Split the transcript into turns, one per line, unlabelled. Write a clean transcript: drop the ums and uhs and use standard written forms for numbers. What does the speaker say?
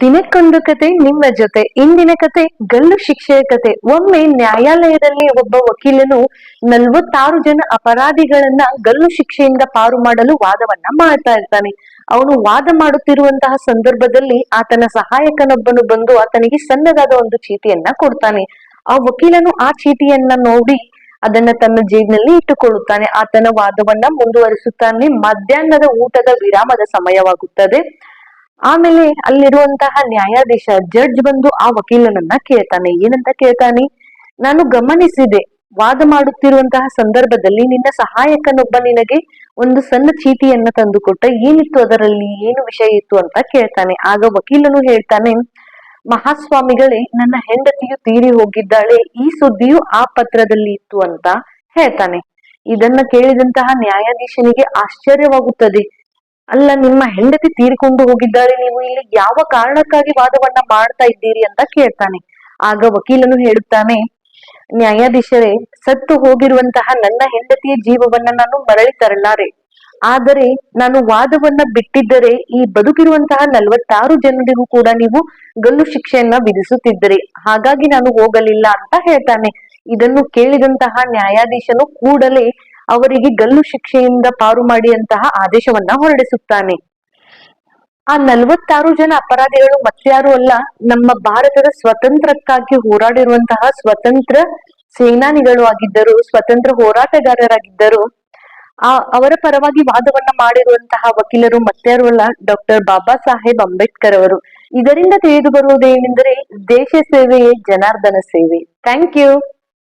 ದಿನಕ್ಕೊಂದು ಕತೆ ನಿಮ್ಮ ಜೊತೆ. ಇಂದಿನ ಕತೆ ಗಲ್ಲು ಶಿಕ್ಷೆಯ ಕತೆ. ಒಮ್ಮೆ ನ್ಯಾಯಾಲಯದಲ್ಲಿ ಒಬ್ಬ ವಕೀಲನು 46 ಜನ ಅಪರಾಧಿಗಳನ್ನ ಗಲ್ಲು ಶಿಕ್ಷೆಯಿಂದ ಪಾರು ಮಾಡಲು ವಾದವನ್ನ ಮಾಡ್ತಾ ಇರ್ತಾನೆ. ಅವನು ವಾದ ಮಾಡುತ್ತಿರುವಂತಹ ಸಂದರ್ಭದಲ್ಲಿ ಆತನ ಸಹಾಯಕನೊಬ್ಬನು ಬಂದು ಆತನಿಗೆ ಸಣ್ಣದಾದ ಒಂದು ಚೀಟಿಯನ್ನ ಕೊಡ್ತಾನೆ. ಆ ವಕೀಲನು ಆ ಚೀಟಿಯನ್ನ ನೋಡಿ ಅದನ್ನ ತನ್ನ ಜೇಬಿನಲ್ಲಿ ಇಟ್ಟುಕೊಳ್ಳುತ್ತಾನೆ. ಆತನ ವಾದವನ್ನ ಮುಂದುವರಿಸುತ್ತಾನೆ. ಮಧ್ಯಾಹ್ನದ ಊಟದ ವಿರಾಮದ ಸಮಯವಾಗುತ್ತದೆ. ಆಮೇಲೆ ಅಲ್ಲಿರುವಂತಹ ನ್ಯಾಯಾಧೀಶ ಜಡ್ಜ್ ಬಂದು ಆ ವಕೀಲನನ್ನ ಕೇಳ್ತಾನೆ. ಏನಂತ ಕೇಳ್ತಾನೆ? ನಾನು ಗಮನಿಸಿದೆ, ವಾದ ಮಾಡುತ್ತಿರುವಂತಹ ಸಂದರ್ಭದಲ್ಲಿ ನಿನ್ನ ಸಹಾಯಕನೊಬ್ಬ ನಿನಗೆ ಒಂದು ಸಣ್ಣ ಚೀಟಿಯನ್ನ ತಂದುಕೊಟ್ಟ, ಏನಿತ್ತು ಅದರಲ್ಲಿ, ಏನು ವಿಷಯ ಇತ್ತು ಅಂತ ಕೇಳ್ತಾನೆ. ಆಗ ವಕೀಲನು ಹೇಳ್ತಾನೆ, ಮಹಾಸ್ವಾಮಿಗಳೇ, ನನ್ನ ಹೆಂಡತಿಯು ತೀರಿ ಹೋಗಿದ್ದಾಳೆ, ಈ ಸುದ್ದಿಯು ಆ ಪತ್ರದಲ್ಲಿ ಇತ್ತು ಅಂತ ಹೇಳ್ತಾನೆ. ಇದನ್ನ ಕೇಳಿದಂತಹ ನ್ಯಾಯಾಧೀಶನಿಗೆ ಆಶ್ಚರ್ಯವಾಗುತ್ತದೆ. ಅಲ್ಲ, ನಿಮ್ಮ ಹೆಂಡತಿ ತೀರಿಕೊಂಡು ಹೋಗಿದ್ದಾರೆ, ನೀವು ಇಲ್ಲಿ ಯಾವ ಕಾರಣಕ್ಕಾಗಿ ವಾದವನ್ನ ಮಾಡ್ತಾ ಇದ್ದೀರಿ ಅಂತ ಕೇಳ್ತಾನೆ. ಆಗ ವಕೀಲನು ಹೇಳುತ್ತಾನೆ, ನ್ಯಾಯಾಧೀಶರೇ, ಸತ್ತು ಹೋಗಿರುವಂತಹ ನನ್ನ ಹೆಂಡತಿಯ ಜೀವವನ್ನ ನಾನು ಮರಳಿ ತರಲಾರೆ. ಆದರೆ ನಾನು ವಾದವನ್ನ ಬಿಟ್ಟಿದ್ದರೆ ಈ ಬದುಕಿರುವಂತಹ 46 ಜನರಿಗೂ ಕೂಡ ನೀವು ಗಲ್ಲು ಶಿಕ್ಷೆಯನ್ನ ವಿಧಿಸುತ್ತಿದ್ದರೆ, ಹಾಗಾಗಿ ನಾನು ಹೋಗಲಿಲ್ಲ ಅಂತ ಹೇಳ್ತಾನೆ. ಇದನ್ನು ಕೇಳಿದಂತಹ ನ್ಯಾಯಾಧೀಶನು ಕೂಡಲೇ ಅವರಿಗೆ ಗಲ್ಲು ಶಿಕ್ಷೆಯಿಂದ ಪಾರು ಮಾಡಿದಂತಹ ಆದೇಶವನ್ನ ಹೊರಡಿಸುತ್ತಾನೆ. ಆ 46 ಜನ ಅಪರಾಧಿಗಳು ಮತ್ಯಾರು ಅಲ್ಲ, ನಮ್ಮ ಭಾರತದ ಸ್ವತಂತ್ರಕ್ಕಾಗಿ ಹೋರಾಡಿರುವಂತಹ ಸ್ವತಂತ್ರ ಸೇನಾನಿಗಳು ಆಗಿದ್ದರು, ಸ್ವತಂತ್ರ ಹೋರಾಟಗಾರರಾಗಿದ್ದರು. ಅವರ ಪರವಾಗಿ ವಾದವನ್ನ ಮಾಡಿರುವಂತಹ ವಕೀಲರು ಮತ್ಯಾರು ಅಲ್ಲ, ಡಾಕ್ಟರ್ ಬಾಬಾ ಸಾಹೇಬ್ ಅಂಬೇಡ್ಕರ್ ಅವರು. ಇದರಿಂದ ತಿಳಿದು ಬರುವುದೇನೆಂದರೆ, ದೇಶ ಸೇವೆಯೇ ಜನಾರ್ದನ ಸೇವೆ. Thank you.